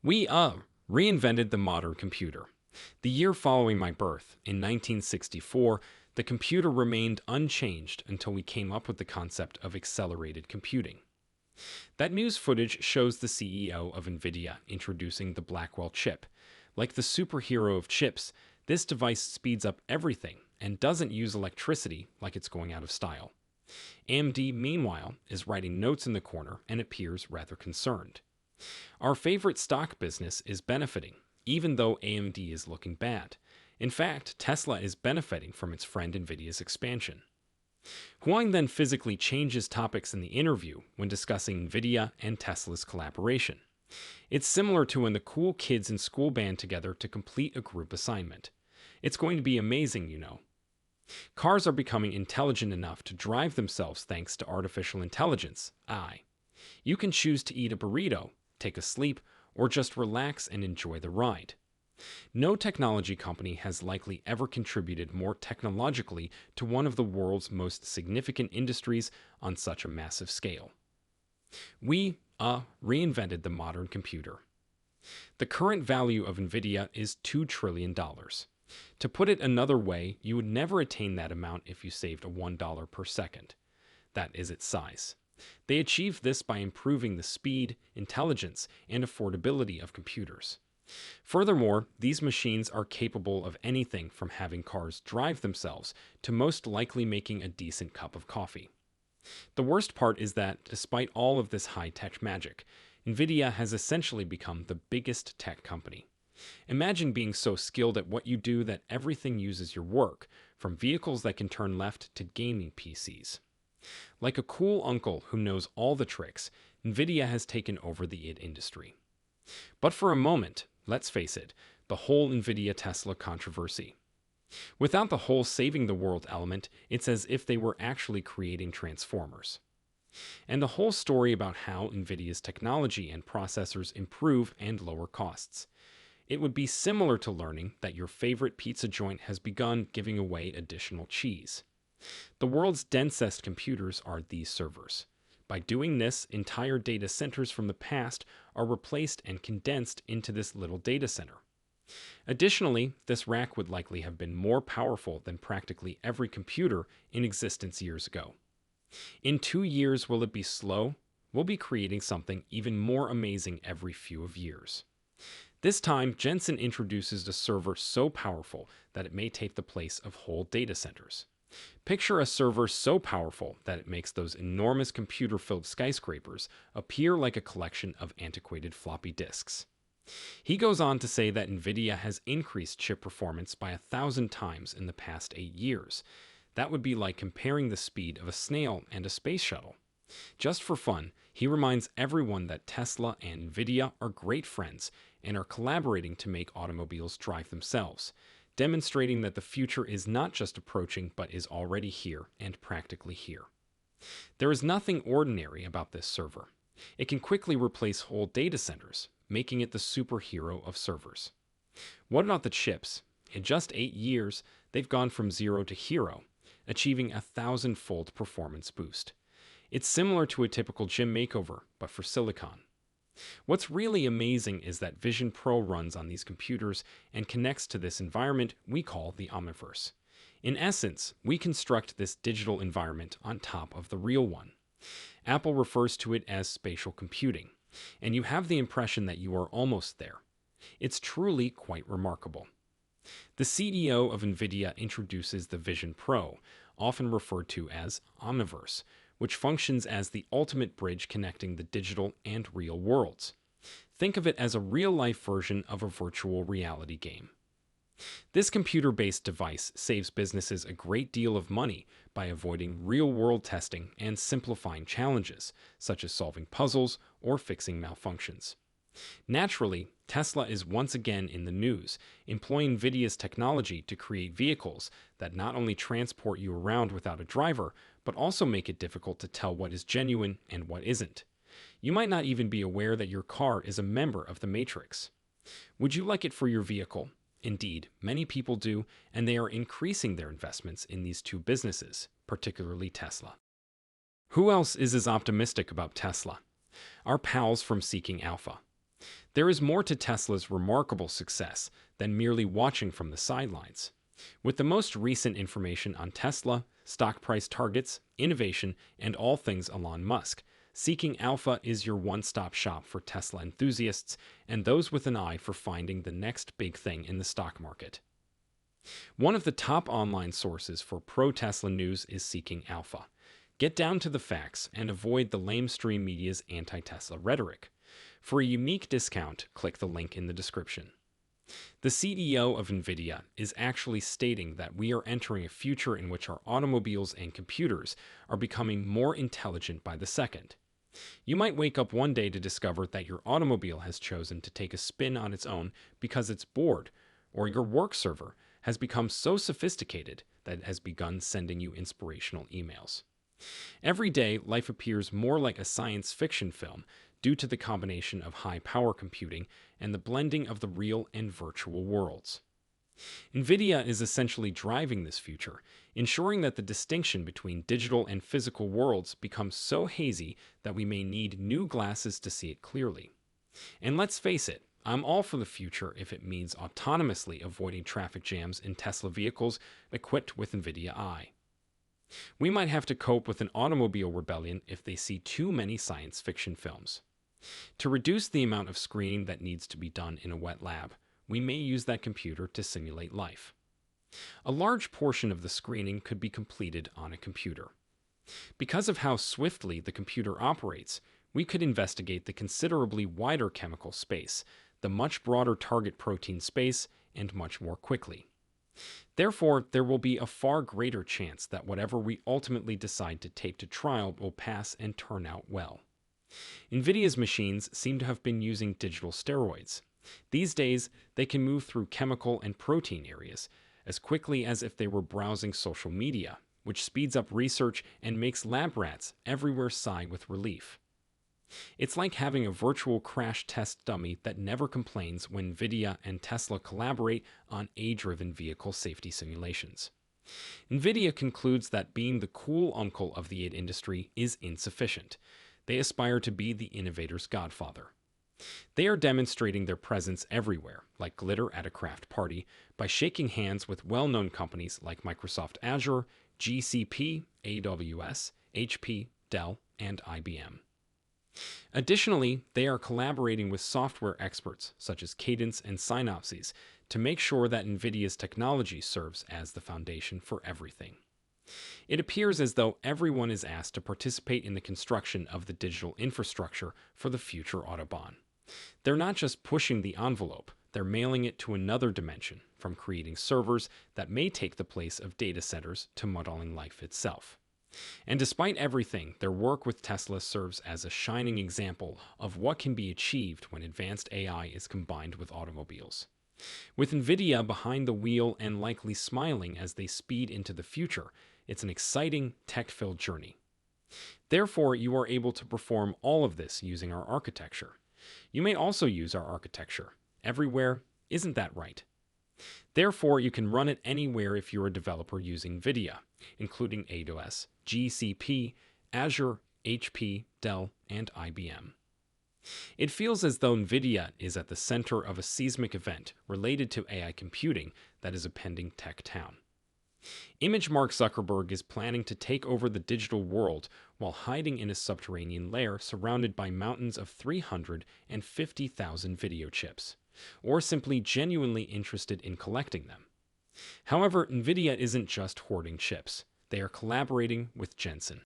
We reinvented the modern computer. The year following my birth, in 1964, the computer remained unchanged until we came up with the concept of accelerated computing. That news footage shows the CEO of NVIDIA introducing the Blackwell chip. Like the superhero of chips, this device speeds up everything and doesn't use electricity like it's going out of style. AMD, meanwhile, is writing notes in the corner and appears rather concerned. Our favorite stock business is benefiting, even though AMD is looking bad. In fact, Tesla is benefiting from its friend NVIDIA's expansion. Huang then physically changes topics in the interview when discussing NVIDIA and Tesla's collaboration. It's similar to when the cool kids in school band together to complete a group assignment. It's going to be amazing, you know. Cars are becoming intelligent enough to drive themselves thanks to artificial intelligence, AI. You can choose to eat a burrito, take a sleep, or just relax and enjoy the ride. No technology company has likely ever contributed more technologically to one of the world's most significant industries on such a massive scale. We reinvented the modern computer. The current value of NVIDIA is $2 trillion. To put it another way, you would never attain that amount if you saved $1 per second. That is its size. They achieved this by improving the speed, intelligence, and affordability of computers. Furthermore, these machines are capable of anything from having cars drive themselves to most likely making a decent cup of coffee. The worst part is that, despite all of this high-tech magic, NVIDIA has essentially become the biggest tech company. Imagine being so skilled at what you do that everything uses your work, from vehicles that can turn left to gaming PCs. Like a cool uncle who knows all the tricks, NVIDIA has taken over the IT industry. But for a moment, let's face it, the whole NVIDIA-Tesla controversy. Without the whole saving the world element, it's as if they were actually creating transformers. And the whole story about how NVIDIA's technology and processors improve and lower costs. It would be similar to learning that your favorite pizza joint has begun giving away additional cheese. The world's densest computers are these servers. By doing this, entire data centers from the past are replaced and condensed into this little data center. Additionally, this rack would likely have been more powerful than practically every computer in existence years ago. In 2 years, will it be slow? We'll be creating something even more amazing every few of years. This time, Jensen introduces a server so powerful that it may take the place of whole data centers. Picture a server so powerful that it makes those enormous computer-filled skyscrapers appear like a collection of antiquated floppy disks. He goes on to say that NVIDIA has increased chip performance by 1,000 times in the past 8 years. That would be like comparing the speed of a snail and a space shuttle. Just for fun, he reminds everyone that Tesla and NVIDIA are great friends and are collaborating to make automobiles drive themselves, demonstrating that the future is not just approaching but is already here and practically here. There is nothing ordinary about this server. It can quickly replace whole data centers, making it the superhero of servers. What about the chips? In just 8 years, they've gone from zero to hero, achieving a 1,000-fold performance boost. It's similar to a typical gym makeover, but for silicon. What's really amazing is that Vision Pro runs on these computers and connects to this environment we call the Omniverse. In essence, we construct this digital environment on top of the real one. Apple refers to it as spatial computing, and you have the impression that you are almost there. It's truly quite remarkable. The CEO of NVIDIA introduces the Vision Pro, often referred to as Omniverse, which functions as the ultimate bridge connecting the digital and real worlds. Think of it as a real-life version of a virtual reality game. This computer-based device saves businesses a great deal of money by avoiding real-world testing and simplifying challenges, such as solving puzzles or fixing malfunctions. Naturally, Tesla is once again in the news, employing NVIDIA's technology to create vehicles that not only transport you around without a driver, but also make it difficult to tell what is genuine and what isn't. You might not even be aware that your car is a member of the Matrix. Would you like it for your vehicle? Indeed, many people do, and they are increasing their investments in these two businesses, particularly Tesla. Who else is as optimistic about Tesla? Our pals from Seeking Alpha. There is more to Tesla's remarkable success than merely watching from the sidelines. With the most recent information on Tesla, stock price targets, innovation, and all things Elon Musk, Seeking Alpha is your one-stop shop for Tesla enthusiasts and those with an eye for finding the next big thing in the stock market. One of the top online sources for pro-Tesla news is Seeking Alpha. Get down to the facts and avoid the lamestream media's anti-Tesla rhetoric. For a unique discount, click the link in the description. The CEO of NVIDIA is actually stating that we are entering a future in which our automobiles and computers are becoming more intelligent by the second. You might wake up one day to discover that your automobile has chosen to take a spin on its own because it's bored, or your work server has become so sophisticated that it has begun sending you inspirational emails. Every day, life appears more like a science fiction film due to the combination of high-power computing and the blending of the real and virtual worlds. NVIDIA is essentially driving this future, ensuring that the distinction between digital and physical worlds becomes so hazy that we may need new glasses to see it clearly. And let's face it, I'm all for the future if it means autonomously avoiding traffic jams in Tesla vehicles equipped with NVIDIA Eye. We might have to cope with an automobile rebellion if they see too many science fiction films. To reduce the amount of screening that needs to be done in a wet lab, we may use that computer to simulate life. A large portion of the screening could be completed on a computer. Because of how swiftly the computer operates, we could investigate the considerably wider chemical space, the much broader target protein space, and much more quickly. Therefore, there will be a far greater chance that whatever we ultimately decide to take to trial will pass and turn out well. NVIDIA's machines seem to have been using digital steroids. These days, they can move through chemical and protein areas as quickly as if they were browsing social media, which speeds up research and makes lab rats everywhere sigh with relief. It's like having a virtual crash test dummy that never complains when NVIDIA and Tesla collaborate on AI-driven vehicle safety simulations. NVIDIA concludes that being the cool uncle of the AI industry is insufficient. They aspire to be the innovator's godfather. They are demonstrating their presence everywhere, like glitter at a craft party, by shaking hands with well-known companies like Microsoft Azure, GCP, AWS, HP, Dell, and IBM. Additionally, they are collaborating with software experts such as Cadence and Synopsys to make sure that NVIDIA's technology serves as the foundation for everything. It appears as though everyone is asked to participate in the construction of the digital infrastructure for the future Autobahn. They're not just pushing the envelope, they're mailing it to another dimension, from creating servers that may take the place of data centers to modeling life itself. And despite everything, their work with Tesla serves as a shining example of what can be achieved when advanced AI is combined with automobiles. With NVIDIA behind the wheel and likely smiling as they speed into the future, it's an exciting, tech-filled journey. Therefore, you are able to perform all of this using our architecture. You may also use our architecture everywhere, isn't that right? Therefore, you can run it anywhere if you're a developer using NVIDIA, including AWS, GCP, Azure, HP, Dell, and IBM. It feels as though NVIDIA is at the center of a seismic event related to AI computing that is a pending tech town. Mark Zuckerberg is planning to take over the digital world while hiding in a subterranean lair surrounded by mountains of 350,000 video chips, or simply genuinely interested in collecting them. However, NVIDIA isn't just hoarding chips. They are collaborating with Jensen.